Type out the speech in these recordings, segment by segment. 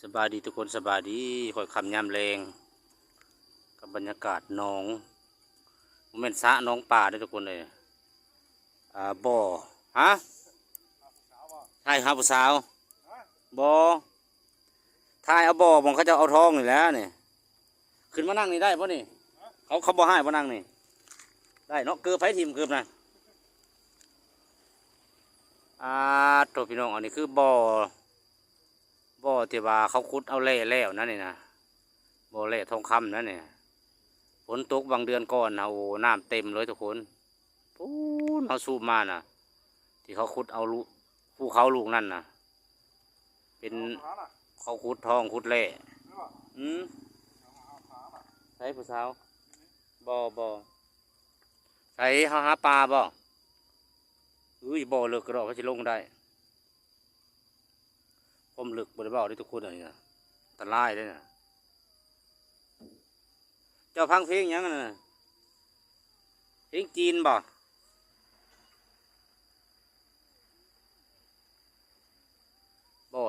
สบายดีทุกคนสบายดีคอยคำยามแรงกับบรรยากาศหนองมันเป็นสระหนองป่าด้วยทุกคนเลยบ่อฮะใช่ครับผู้สาวบ่อทายเอาบ่อมองเขาจะเอาทองนี่แหล้วนี่ขึ้นมานั่งนี่ได้ปะนี่เขาบ่ให้มานั่งนี่ได้เนาะเกือบไฟทิมเกือบนะตัวพี่น้องอันนี้คือบ่อที่ว่าเขาขุดเอาแร่แล้วนั่นนี่นะบ่อแร่ทองคำนั่นนี่ฝนตกบางเดือนก่อนนะโอ้น้ำเต็มเลยทุกคนปูนเขาสูบมาน่ะที่เขาขุดเอาภูเขาลูกนั่นน่ะเป็นเขาขุดทองขุดแร่ใช่ผู้สาวบ่ใช่เขาหาปลาบ่บ่อเลิกกระโดดเขาจะลงได้ผมลึกบริบาลได้ทุกคนเลยนะอันตรายเลยนะเจ้าพังเพลงยังนะเพลงจีนบ่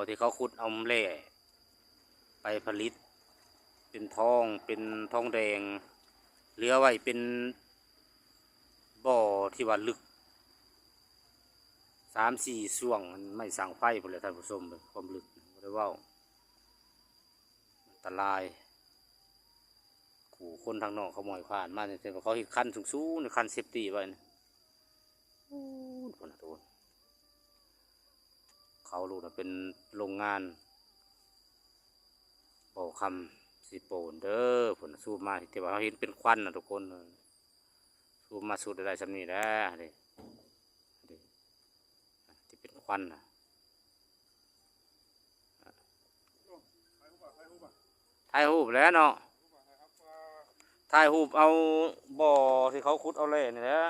ที่เขาขุดเอาแร่ไปผลิตเป็นทองแดงเหลือไว้เป็นบ่อที่ว่าลึก3-4ช่วงมันไม่สั่งไฟพอเลยท่านผู้ชมเลยความลึกบริบาลอันตรายขู่คนทางนอกเขาหมอยผ่านมาเนี่ยแต่เขาเห็นคันสูงๆคันเซฟตี้ไว้นะคนละตัวเขาลูกนะเป็นโรงงานบ่อคำสีโปนเด้อผลสูบมาที่ว่าเขาเห็นเป็นควันนะทุกคนสูบมาสูดได้สำนีแล้วที่เป็นควันนะถ่ายรูปแล้วเนาะถ่ายรูปเอาบ่อที่เขาขุดเอาเลยนี่แหละ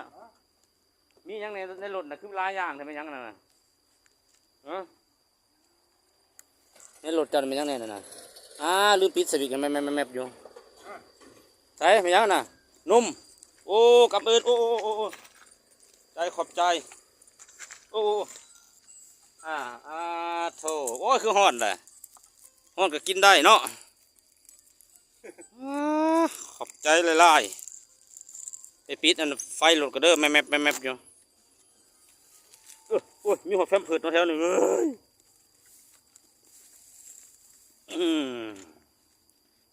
มียังในรถนะคือหลายอย่างใช่ไหมยังน่ะในรถจันเป็นยังไงน่ะลืมปิดสวิตช์แมปอยู่ใช่เป็นยังน่ะนุ่มโอ้กับเอิญโอ้ใจขอบใจโอ้โถโอ้คือห่อนเลยห่อนก็กินได้เนาะขอบใจหลายๆไปปิดอันไฟรถก็เด้อแมปอยู่โอ้ยมีหัวแฟมเพิร์ดมาแถวหนึ่ง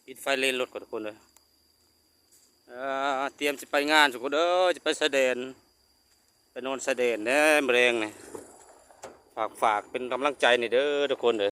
ปิดไฟเลนรถก่อนทุกคนเลยเตรียมจะไปงานทุกคนเด้อจะไปแสดงไปนอนแสดงเนี่ยแรงเนี่ยฝากเป็นกำลังใจนี่เด้อทุกคนเลย